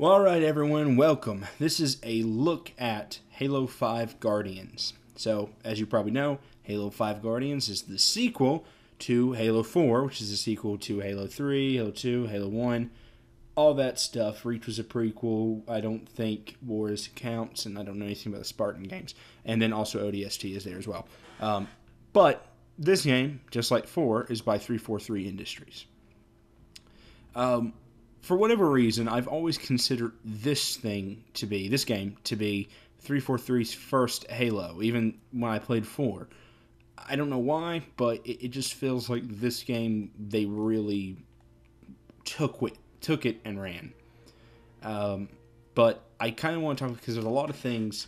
Well, alright everyone, welcome. This is a look at Halo 5 Guardians. So, as you probably know, Halo 5 Guardians is the sequel to Halo 4, which is the sequel to Halo 3, Halo 2, Halo 1, all that stuff. Reach was a prequel. I don't think Wars counts, and I don't know anything about the Spartan games. And then also ODST is there as well. But this game, just like 4, is by 343 Industries. For whatever reason, I've always considered this game to be 343's first Halo, even when I played 4. I don't know why, but it just feels like this game, they really took it and ran. But I kind of want to talk because there's a lot of things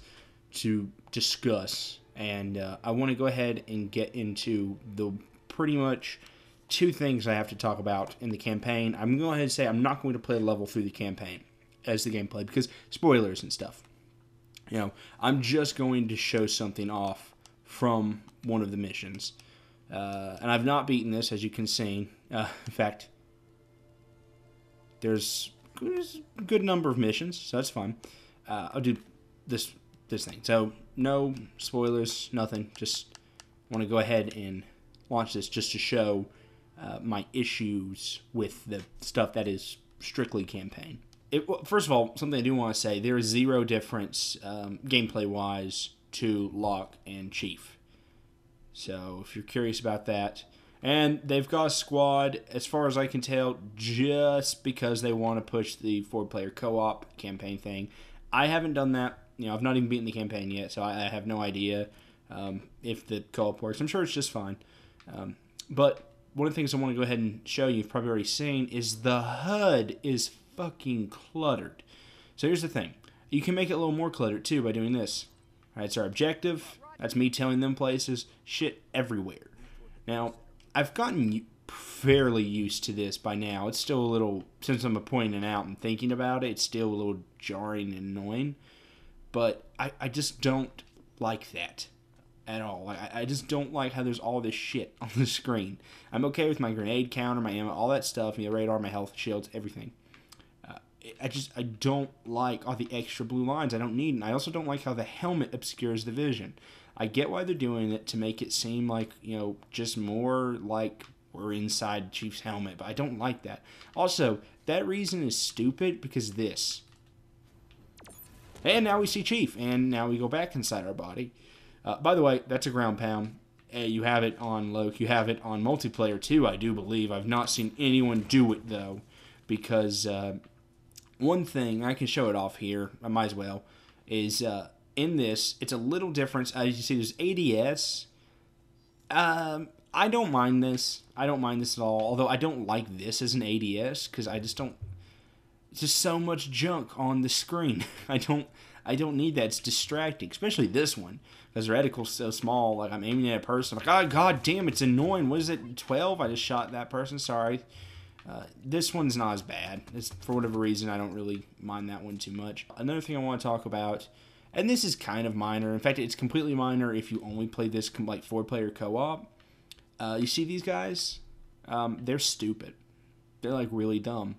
to discuss, and I want to go ahead and get into the pretty much two things I have to talk about in the campaign. I'm going to go ahead and say I'm not going to play a level through the campaign as the gameplay because spoilers and stuff. You know, I'm just going to show something off from one of the missions. And I've not beaten this, as you can see. In fact, there's a good number of missions, so that's fine. I'll do this thing. So, no spoilers, nothing. Just want to go ahead and launch this just to show my issues with the stuff that is strictly campaign. First of all, something I do want to say, there is zero difference gameplay-wise to Locke and Chief. So, if you're curious about that. And they've got a squad, as far as I can tell, just because they want to push the 4-player co-op campaign thing. I haven't done that. You know, I've not even beaten the campaign yet, so I have no idea if the co-op works. I'm sure it's just fine. But one of the things I want to go ahead and show you, you've probably already seen, is the HUD is fucking cluttered. So here's the thing. You can make it a little more cluttered, too, by doing this. All right, it's our objective. That's me telling them places. Shit everywhere. Now, I've gotten fairly used to this by now. It's still a little, since I'm pointing it out and thinking about it, it's still a little jarring and annoying. But I just don't like that at all. I just don't like how there's all this shit on the screen. I'm okay with my grenade counter, my ammo, all that stuff, my radar, my health, shields, everything. I don't like all the extra blue lines. I don't need them. I also don't like how the helmet obscures the vision. I get why they're doing it to make it seem like, you know, just more like we're inside Chief's helmet, but I don't like that. Also, that reason is stupid because this. And now we see Chief, and now we go back inside our body. By the way, that's a ground pound. You have it on Loke. You have it on multiplayer too, I do believe. I've not seen anyone do it, though, because one thing, I can show it off here, I might as well, is in this, it's a little different. As you see, there's ADS. I don't mind this. I don't mind this at all, although I don't like this as an ADS, because I just don't, it's just so much junk on the screen. I don't need that. It's distracting, especially this one, because the reticle's so small. Like, I'm aiming at a person. I'm like, oh, god damn, it's annoying. What is it, 12? I just shot that person. Sorry. This one's not as bad. It's, for whatever reason, I don't really mind that one too much. Another thing I want to talk about, and this is kind of minor. In fact, it's completely minor if you only play this like 4-player co-op. You see these guys? They're stupid. They're like really dumb.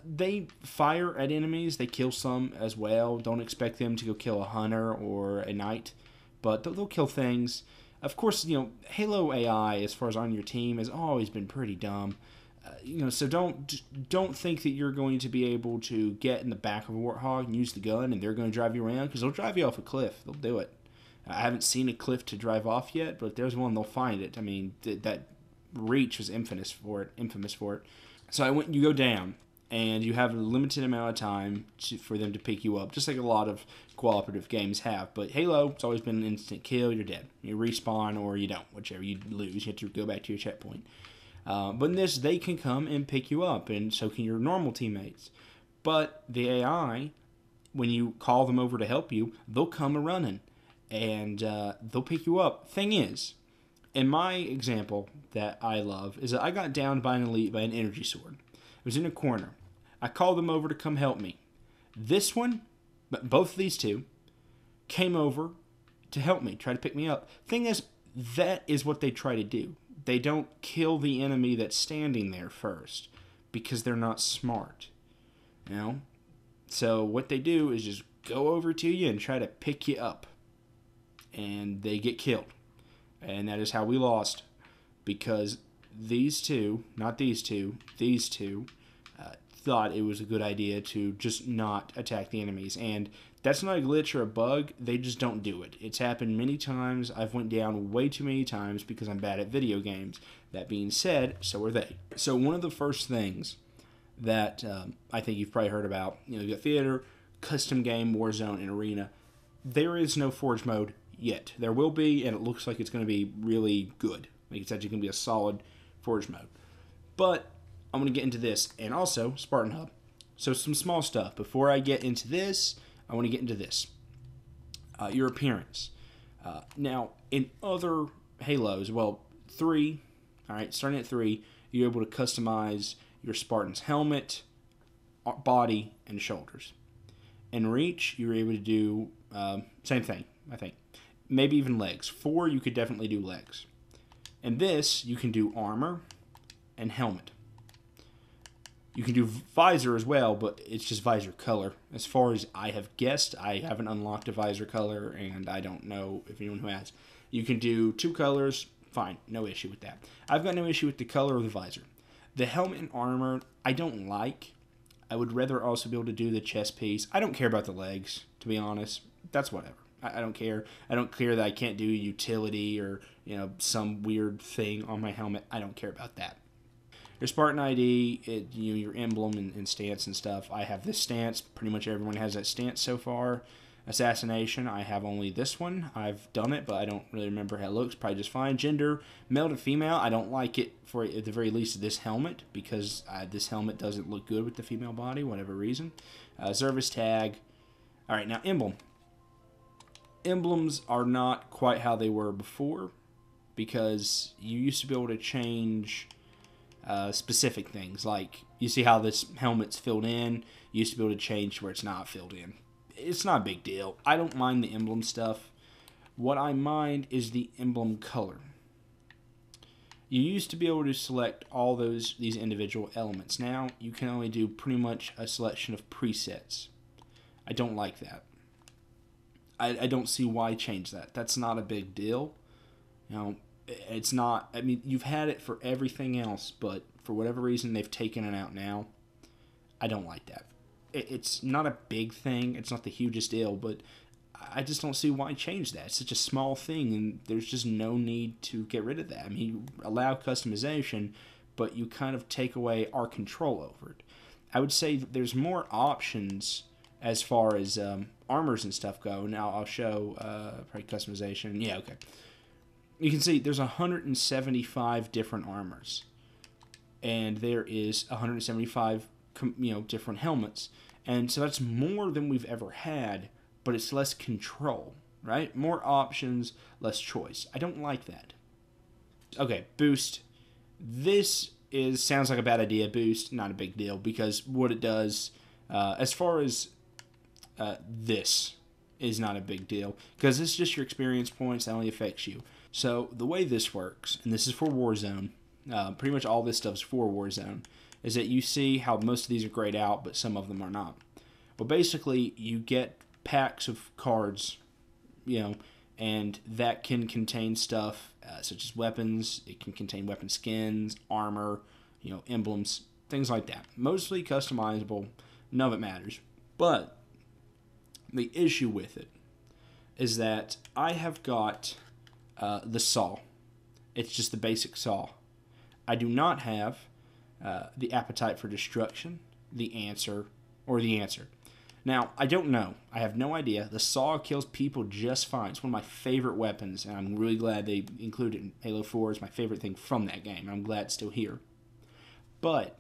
They fire at enemies. They kill some as well. Don't expect them to go kill a hunter or a knight, but they'll kill things. Of course, you know, Halo AI, as far as on your team, has always been pretty dumb. You know, so don't think that you're going to be able to get in the back of a Warthog and use the gun, and they're going to drive you around, because they'll drive you off a cliff. They'll do it. I haven't seen a cliff to drive off yet, but if there's one, they'll find it. I mean, that Reach was infamous for it. So you go down, and you have a limited amount of time for them to pick you up, just like a lot of cooperative games have. But Halo, it's always been an instant kill. You're dead. You respawn or you don't, whichever. You lose. You have to go back to your checkpoint. But in this, they can come and pick you up, and so can your normal teammates. But the AI, when you call them over to help you, they'll come a-running, and they'll pick you up. Thing is, in my example that I love, is that I got downed by an elite by an energy sword. It was in a corner. I called them over to come help me. This one, both of these two, came over to help me, try to pick me up. Thing is, that is what they try to do. They don't kill the enemy that's standing there first, because they're not smart. You know? So what they do is just go over to you and try to pick you up. And they get killed. And that is how we lost. Because these two, not these two, these two, thought it was a good idea to just not attack the enemies. And that's not a glitch or a bug. They just don't do it. It's happened many times. I've went down way too many times because I'm bad at video games. That being said, so are they. So one of the first things that I think you've probably heard about, you've got Theater, Custom Game, Warzone, and Arena. There is no Forge mode yet. There will be, and it looks like it's going to be really good. Like it's actually going to be a solid Forge mode. But I'm going to get into this, and also Spartan Hub. So some small stuff. Before I get into this, I want to get into this. Your appearance. Now, in other Halos, well, 3, all right, starting at 3, you're able to customize your Spartan's helmet, body, and shoulders. In Reach, you're able to do same thing, I think. Maybe even legs. 4, you could definitely do legs. In this, you can do armor and helmet. You can do visor as well, but it's just visor color. As far as I have guessed, I haven't unlocked a visor color, and I don't know if anyone who has. You can do 2 colors, fine, no issue with that. I've got no issue with the color of the visor. The helmet and armor, I don't like. I would rather also be able to do the chest piece. I don't care about the legs, to be honest. That's whatever. I don't care. I don't care that I can't do utility or, some weird thing on my helmet. I don't care about that. Your Spartan ID, your emblem and stance and stuff. I have this stance. Pretty much everyone has that stance so far. Assassination, I have only this one. I've done it, but I don't really remember how it looks. Probably just fine. Gender, male to female. I don't like it for, at the very least, this helmet, because this helmet doesn't look good with the female body, whatever reason. Service tag. All right, now emblem. Emblems are not quite how they were before, because you used to be able to change specific things. Like, you see how this helmet's filled in? You used to be able to change where it's not filled in. It's not a big deal. I don't mind the emblem stuff. What I mind is the emblem color. You used to be able to select all these individual elements. Now, you can only do pretty much a selection of presets. I don't like that. I don't see why change that. That's not a big deal. It's not. I mean, you've had it for everything else, but for whatever reason, they've taken it out now. I don't like that. It's not a big thing. It's not the hugest deal, but I just don't see why change that. It's such a small thing, and there's just no need to get rid of that. I mean, you allow customization, but you kind of take away our control over it. I would say that there's more options as far as armors and stuff go. Now I'll show probably customization. Yeah, okay. You can see there's 175 different armors, and there is 175 different helmets, and so that's more than we've ever had, but it's less control, right? More options, less choice. I don't like that. Okay, boost. This sounds like a bad idea. Boost, not a big deal, because what it does, as far as this is not a big deal, because it's just your experience points that only affects you. So the way this works, and this is for Warzone, pretty much all this stuff is for Warzone, is that you see how most of these are grayed out, but some of them are not. Well, basically, you get packs of cards, and that can contain stuff such as weapons. It can contain weapon skins, armor, emblems, things like that. Mostly customizable. None of it matters. But the issue with it is that I have got the saw. It's just the basic saw. I do not have the appetite for destruction, the answer, or the answer. Now, I don't know. I have no idea. The saw kills people just fine. It's one of my favorite weapons, and I'm really glad they included it in Halo 4. It's my favorite thing from that game. I'm glad it's still here. But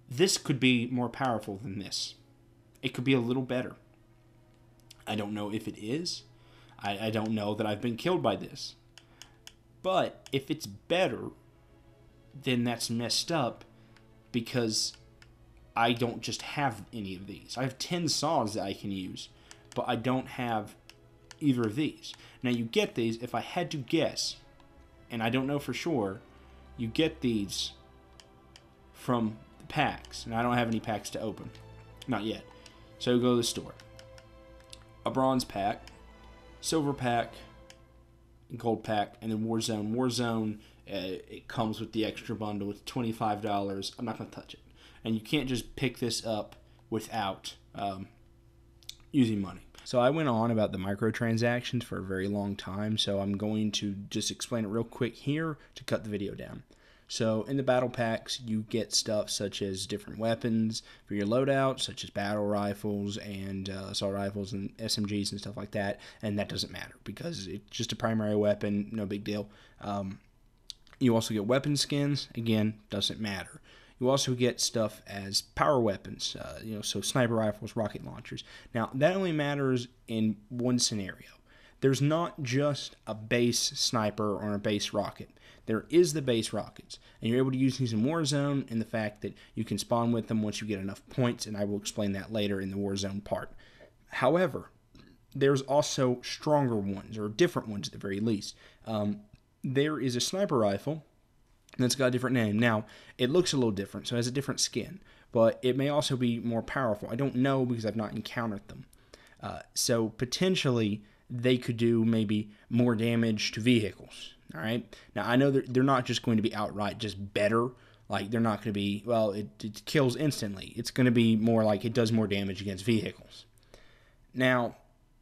this could be more powerful than this. It could be a little better. I don't know if it is. I don't know that I've been killed by this. But if it's better, then that's messed up, because I don't just have any of these. I have 10 saws that I can use, but I don't have either of these. Now, you get these, if I had to guess, and I don't know for sure, you get these from the packs. And I don't have any packs to open. Not yet. So go to the store. A bronze pack, silver pack, gold pack, and then Warzone. Warzone, it comes with the extra bundle. It's $25. I'm not going to touch it. And you can't just pick this up without using money. So I went on about the microtransactions for a very long time, so I'm going to just explain it real quick here to cut the video down. So in the battle packs, you get stuff such as different weapons for your loadout, such as battle rifles and assault rifles and SMGs and stuff like that, and that doesn't matter because it's just a primary weapon, no big deal. You also get weapon skins, again, doesn't matter. You also get stuff as power weapons, so sniper rifles, rocket launchers. Now, that only matters in one scenario. There's not just a base sniper or a base rocket. There is the base rockets, and you're able to use these in Warzone, and the fact that you can spawn with them once you get enough points, and I will explain that later in the Warzone part. However, there's also stronger ones, or different ones at the very least. There is a sniper rifle that's got a different name. Now, it looks a little different, so it has a different skin, but it may also be more powerful. I don't know because I've not encountered them. So potentially, they could do maybe more damage to vehicles. All right. Now, I know they're not just going to be outright just better. Like, they're not going to be, well, it kills instantly. It's going to be more like it does more damage against vehicles. Now,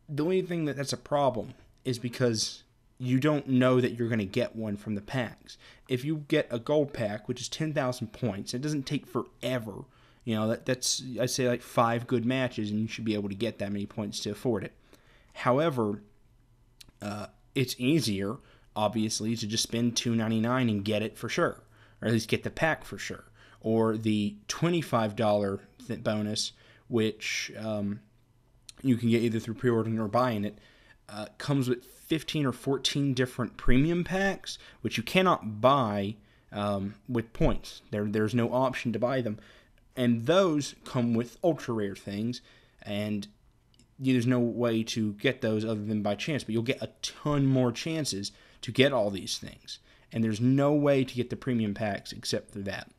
the only thing that's a problem is because you don't know that you're going to get one from the packs. If you get a gold pack, which is 10,000 points, it doesn't take forever. That's, I'd say, like 5 good matches, and you should be able to get that many points to afford it. However, it's easier, obviously, to just spend $2.99 and get it for sure, or at least get the pack for sure, or the $25 bonus, which you can get either through pre-ordering or buying it, comes with 15 or 14 different premium packs, which you cannot buy with points. There's no option to buy them, and those come with ultra rare things, and there's no way to get those other than by chance, but you'll get a ton more chances to get all these things. And there's no way to get the premium packs except for that.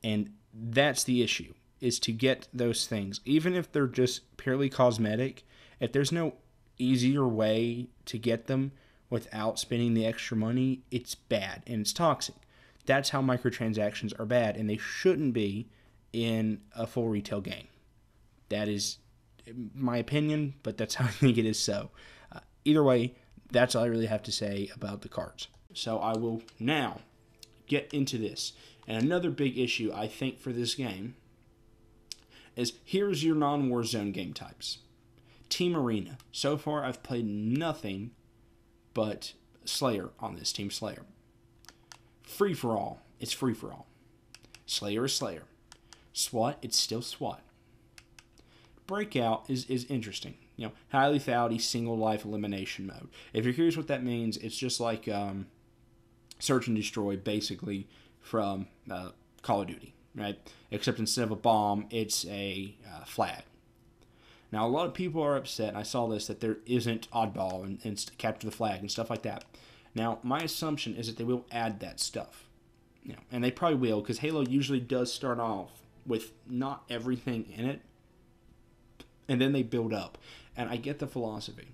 And that's the issue, is to get those things. Even if they're just purely cosmetic, if there's no easier way to get them without spending the extra money, it's bad and it's toxic. That's how microtransactions are bad, and they shouldn't be in a full retail game. That is my opinion, but that's how I think it is so. Either way, that's all I really have to say about the cards. So I will now get into this. And another big issue, I think, for this game is here's your non-Warzone game types. Team Arena. So far, I've played nothing but Slayer on this, Team Slayer. Free-for-all. It's free-for-all. Slayer is Slayer. SWAT, it's still SWAT. Breakout is interesting. High lethality, single life elimination mode. If you're curious what that means, it's just like Search and Destroy, basically, from Call of Duty, right? Except instead of a bomb, it's a flag. Now, a lot of people are upset, and I saw this, that there isn't Oddball and Capture the Flag and stuff like that. Now, my assumption is that they will add that stuff. And they probably will, because Halo usually does start off with not everything in it, and then they build up. And I get the philosophy,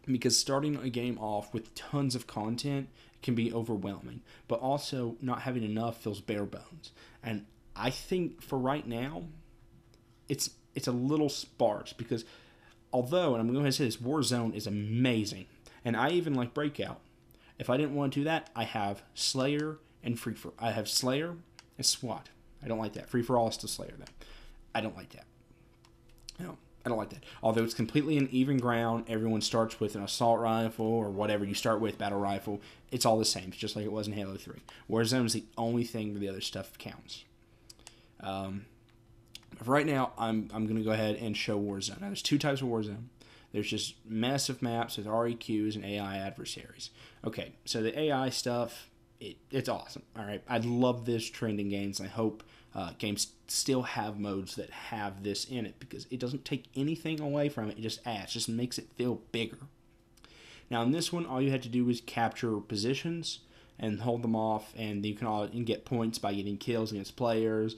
because starting a game off with tons of content can be overwhelming, but also not having enough feels bare bones. And I think for right now, it's a little sparse, because although, and I'm going to go ahead and say this, Warzone is amazing, and I even like Breakout. If I didn't want to do that, I have Slayer and I have Slayer and SWAT. I don't like that. Free-for-all is still Slayer, though. I don't like that. No, I don't like that. Although it's completely an even ground, everyone starts with an assault rifle or whatever you start with, battle rifle. It's all the same. It's just like it was in Halo 3. Warzone is the only thing where the other stuff counts. Right now, I'm going to go ahead and show Warzone. Now, there's 2 types of Warzone. There's just massive maps with REQs and AI adversaries. Okay, so the AI stuff, it's awesome. All right, I love this trend in games, and I hope games still have modes that have this in it, because it doesn't take anything away from it. It just adds, just makes it feel bigger. Now, in this one, all you had to do was capture positions and hold them off, and you can get points by getting kills against players,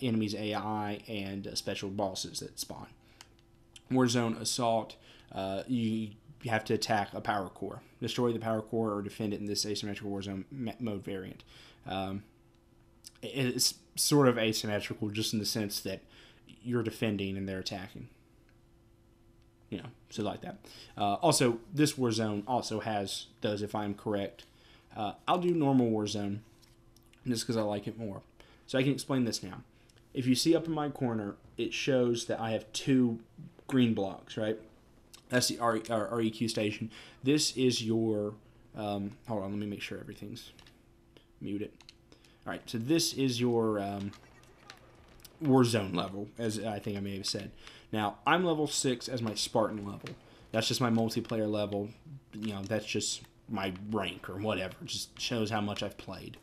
enemies AI, and special bosses that spawn. Warzone Assault, you have to attack a power core, destroy the power core, or defend it in this asymmetrical Warzone mode variant. It's sort of asymmetrical just in the sense that you're defending and they're attacking. So like that. Also, this Warzone also has those, if I'm correct. I'll do normal Warzone just because I like it more. So I can explain this now. If you see up in my corner, it shows that I have 2 green blocks, right? That's the REQ station. This is your... hold on, let me make sure everything's muted. All right, so this is your Warzone level, as I think I may have said. Now, I'm level 6 as my Spartan level. That's just my multiplayer level. That's just my rank or whatever. It just shows how much I've played.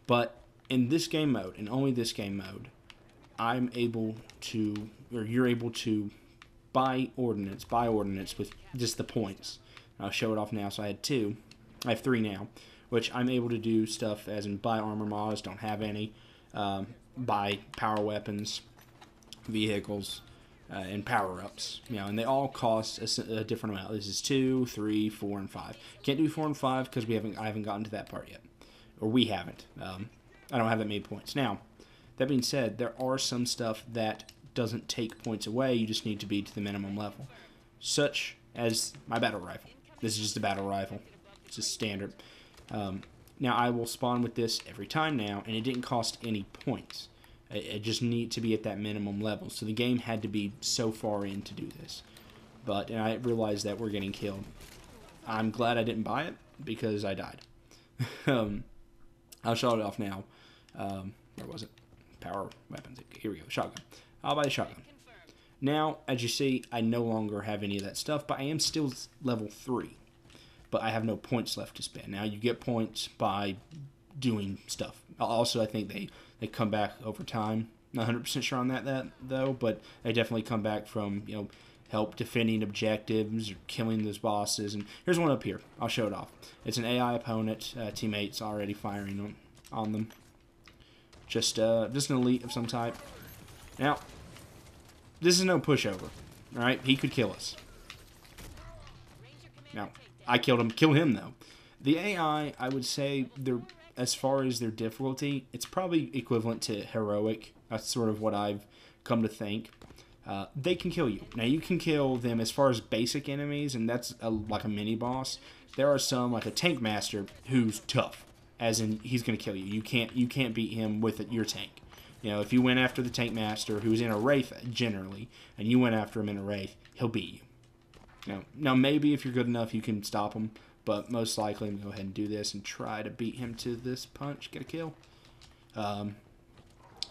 But in this game mode, and only this game mode, I'm able to, or you're able to buy ordnance with just the points. I'll show it off now. So I had 2. I have 3 now, which I'm able to do stuff as in buy armor mods, don't have any, buy power weapons, vehicles, and power-ups. And they all cost a different amount. This is 2, 3, 4, and 5. Can't do 4 and 5 because I haven't gotten to that part yet, or we haven't. I don't have that many points. Now, that being said, there are some stuff that doesn't take points away. You just need to be to the minimum level, such as my battle rifle. This is just a battle rifle. It's just standard. Now, I will spawn with this every time now, and it didn't cost any points. I just need to be at that minimum level. So the game had to be so far in to do this. And I realized that we're getting killed. I'm glad I didn't buy it because I died. I'll show it off now. Where was it? Power weapons. Here we go. Shotgun. I'll buy the shotgun. Now, as you see, I no longer have any of that stuff, but I am still level 3. But I have no points left to spend. Now, you get points by doing stuff. Also, I think they come back over time. Not 100% sure on that though, but they definitely come back from, help defending objectives or killing those bosses. And here's one up here. I'll show it off. It's an AI opponent. Teammates already firing on them. Just an elite of some type. Now, this is no pushover. All right, he could kill us. Now, I killed him. Kill him though. The AI, I would say, as far as their difficulty, it's probably equivalent to heroic. That's sort of what I've come to think. They can kill you. Now, you can kill them as far as basic enemies, and that's like a mini-boss. There are some, like a tank master, who's tough, as in he's going to kill you. You can't beat him with your tank. If you went after the tank master, who's in a Wraith generally, and you went after him in a Wraith, he'll beat you. Now maybe if you're good enough, you can stop him. But most likely, I'm going to go ahead and do this and try to beat him to this punch. Get a kill.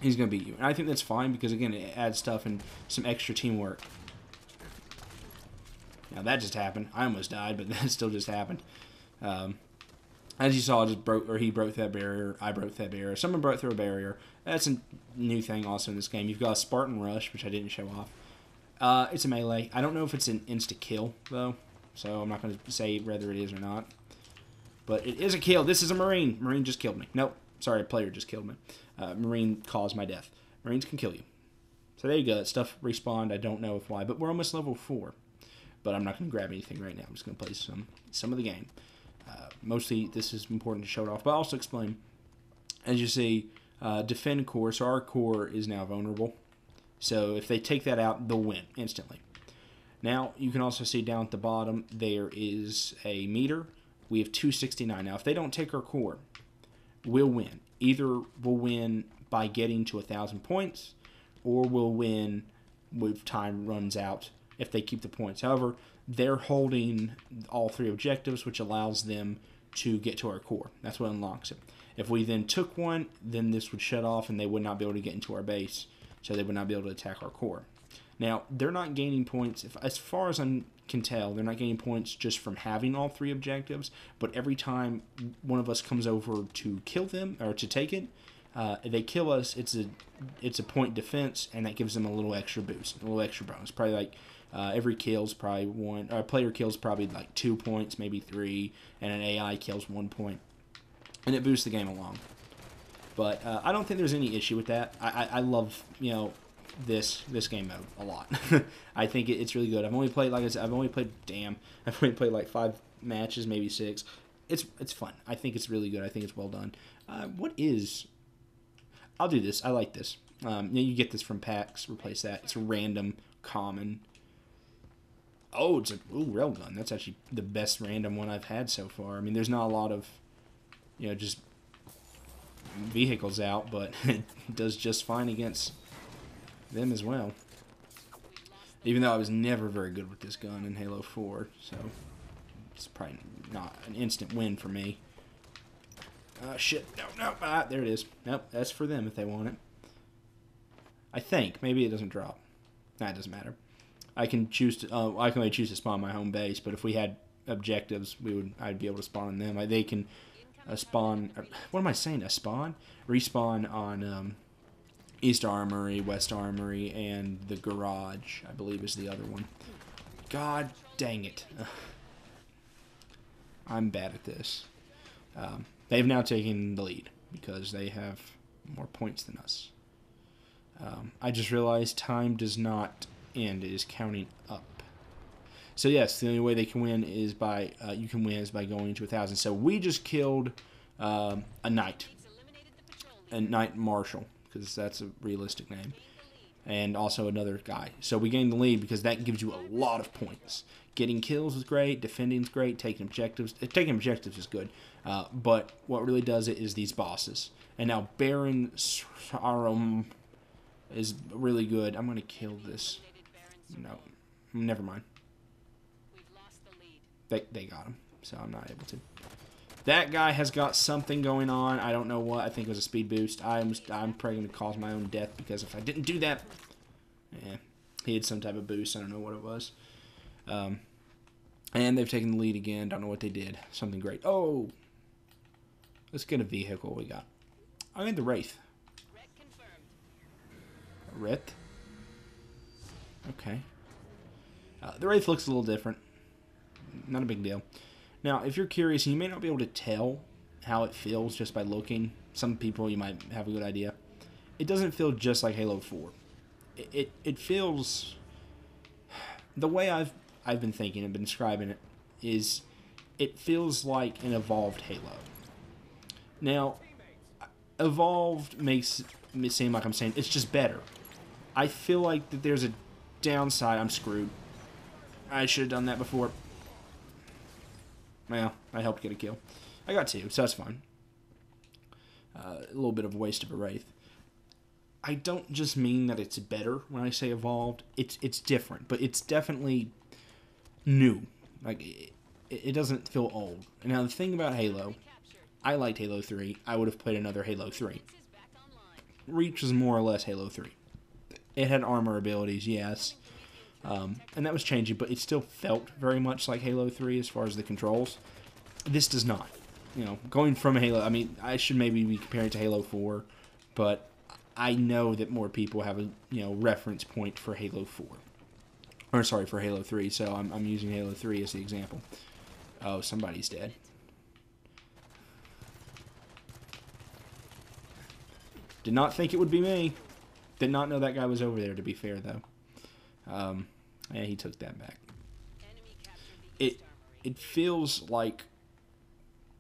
He's going to beat you. And I think that's fine because, again, it adds stuff and some extra teamwork. Now, that just happened. I almost died, but that still just happened. As you saw, he broke that barrier. I broke that barrier. Someone broke through a barrier. That's a new thing also in this game. You've got a Spartan Rush, which I didn't show off. It's a melee. I don't know if it's an insta-kill, though. So I'm not going to say whether it is or not. But it is a kill. This is a Marine. Marine just killed me. Nope. Sorry, a player just killed me. Marine caused my death. Marines can kill you. So there you go. That stuff respawned. I don't know why. But we're almost level 4. But I'm not going to grab anything right now. I'm just going to play some of the game. Mostly this is important to show it off. But I'll also explain. As you see, defend core. So our core is now vulnerable. So if they take that out, they'll win instantly. Now, you can also see down at the bottom, there is a meter. We have 269. Now, if they don't take our core, we'll win. Either we'll win by getting to 1,000 points, or we'll win if time runs out if they keep the points. However, they're holding all 3 objectives, which allows them to get to our core. That's what unlocks it. If we then took one, then this would shut off, and they would not be able to get into our base, so they would not be able to attack our core. Now, they're not gaining points, as far as I can tell, they're not gaining points just from having all 3 objectives, but every time one of us comes over to kill them, or to take it, they kill us, it's a point defense, and that gives them a little extra boost, a little extra bonus. Probably like every kill's probably a player kills probably like 2 points, maybe 3, and an AI kills 1 point, and it boosts the game along. But I don't think there's any issue with that. I love, this game mode a lot. I think it's really good. I've only played, like I said, I've only played like 5 matches, maybe 6. It's fun. I think it's really good. I think it's well done. I'll do this. I like this. You get this from packs. Replace that. It's a random common. Oh, it's a railgun. That's actually the best random one I've had so far. I mean, there's not a lot of, just vehicles out, but it does just fine against them as well. Even though I was never very good with this gun in Halo 4, so it's probably not an instant win for me. Shit. No. There it is. Nope, that's for them if they want it. I think. Maybe it doesn't drop. Nah, it doesn't matter. I can choose to. I can only choose to spawn my home base, but if we had objectives, I'd be able to spawn on them. They can spawn. What am I saying? A spawn? Respawn on East Armory, West Armory, and the garage, I believe, is the other one. God dang it! I'm bad at this. They've now taken the lead because they have more points than us. I just realized time does not end; it is counting up. So yes, the only way they can win is by by going to 1,000. So we just killed a knight marshal, because that's a realistic name, and also another guy. So we gained the lead because that gives you a lot of points. Getting kills is great, defending is great, taking objectives is good, but what really does it is these bosses. And now Baron Sarum is really good. I'm gonna kill this. No, never mind. They got him, so I'm not able to. That guy has got something going on. I don't know what. I think it was a speed boost. I'm probably going to cause my own death, because if I didn't do that, he had some type of boost. I don't know what it was. And they've taken the lead again. Don't know what they did. Something great. Oh, let's get a vehicle. We got. I need the Wraith. Wraith. Okay. The Wraith looks a little different. Not a big deal. Now, if you're curious, you may not be able to tell how it feels just by looking. Some people, you might have a good idea. It doesn't feel just like Halo 4. It feels... The way I've been thinking and been describing it is it feels like an evolved Halo. Now, evolved makes it seem like I'm saying it's just better. I feel like that there's a downside. I'm screwed. I should have done that before. Well, I helped get a kill. I got 2, so that's fine. A little bit of a waste of a Wraith. I don't just mean that it's better when I say evolved. It's different, but it's definitely new. Like, it doesn't feel old. And now, the thing about Halo, I liked Halo 3. I would have played another Halo 3. Reach was more or less Halo 3. It had armor abilities, yes. And that was changing, but it still felt very much like Halo 3 as far as the controls. This does not. Going from Halo, I mean, I should maybe be comparing it to Halo 4, but I know that more people have a reference point for Halo 4. Or sorry, for Halo 3, so I'm using Halo 3 as the example. Oh, somebody's dead. Did not think it would be me. Did not know that guy was over there, to be fair, though. Yeah, he took that back. It feels like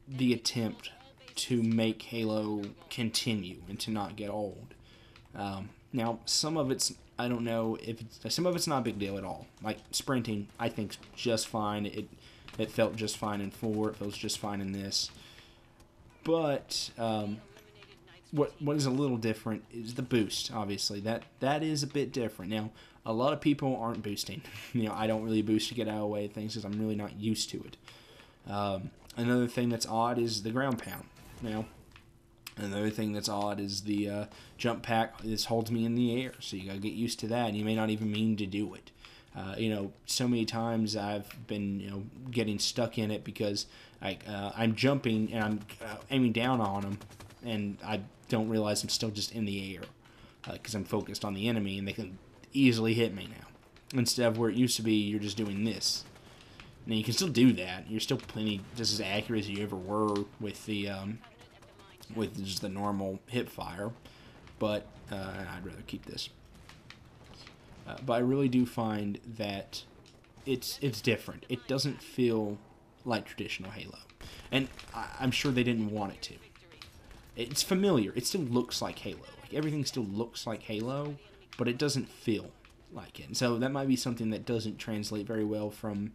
the attempt to make Halo continue and to not get old. Now, some of it's, I don't know if some of it's not a big deal at all. Like sprinting, I think just fine. It felt just fine in 4. It feels just fine in this. But what is a little different is the boost. Obviously, that is a bit different. Now, a lot of people aren't boosting. I don't really boost to get out of the way of things because I'm really not used to it. Another thing that's odd is the ground pound. Now, another thing that's odd is the jump pack. This holds me in the air, so you gotta get used to that. And you may not even mean to do it. So many times I've been getting stuck in it because I'm jumping and I'm aiming down on them, and I don't realize I'm still just in the air because I'm focused on the enemy, and they can easily hit me now. Instead of where it used to be, you're just doing this. Now you can still do that. You're still just as accurate as you ever were with the with just the normal hip fire, but I'd rather keep this. But I really do find that it's different. It doesn't feel like traditional Halo, and I'm sure they didn't want it to. It's familiar. It still looks like Halo. Like everything still looks like Halo, but it doesn't feel like it. And so that might be something that doesn't translate very well from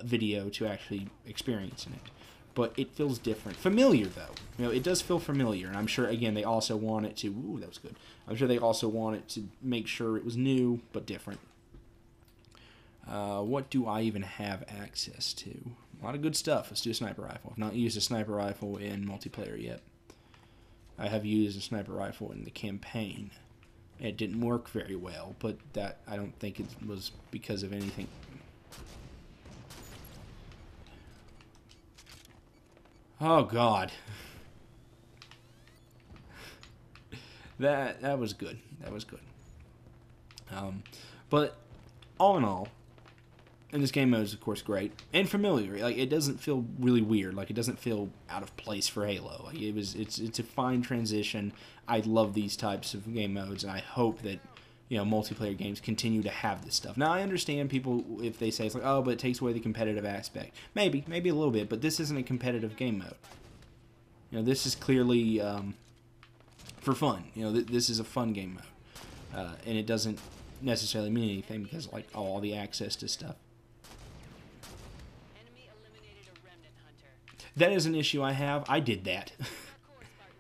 video to actually experiencing it. But it feels different. Familiar, though. You know, it does feel familiar. And I'm sure, again, they also want it to... Ooh, that was good. I'm sure they also want it to make sure it was new, but different. What do I even have access to? A lot of good stuff. Let's do a sniper rifle. I've not used a sniper rifle in multiplayer yet. I have used a sniper rifle in the campaign. It didn't work very well, but that I don't think it was because of anything. Oh God, that was good. That was good. But all in all, and this game mode is of course great and familiar. Like it doesn't feel really weird. Like it doesn't feel out of place for Halo. Like it's a fine transition. I love these types of game modes, and I hope that multiplayer games continue to have this stuff. Now I understand people if they say it's like, oh, but it takes away the competitive aspect. Maybe a little bit, but this isn't a competitive game mode. This is clearly for fun. This is a fun game mode, and it doesn't necessarily mean anything because like all the access to stuff. That is an issue I have. I did that.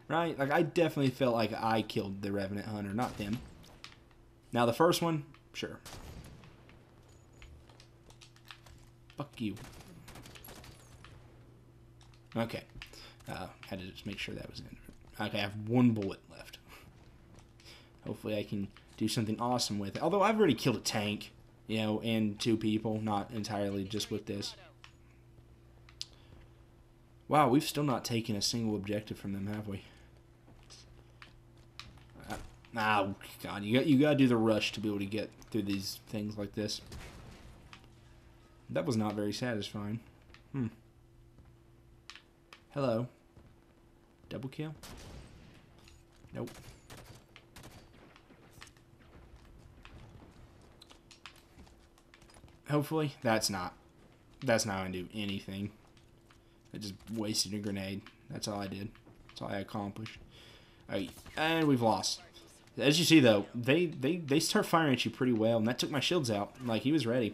Right? Like, I definitely felt like I killed the Revenant Hunter, not them. Now, the first one, sure. Fuck you. Okay. Had to just make sure that was in. Okay, I have one bullet left. Hopefully I can do something awesome with it. Although, I've already killed a tank, and 2 people. Not entirely just with this. Wow, we've still not taken a single objective from them, have we? Oh, God, you gotta do the rush to be able to get through these things like this. That was not very satisfying. Hello. Double kill? Nope. Hopefully, that's not gonna do anything. I just wasted a grenade. That's all I did. That's all I accomplished. Alright, and we've lost. As you see, though, they start firing at you pretty well, and that took my shields out. Like, he was ready.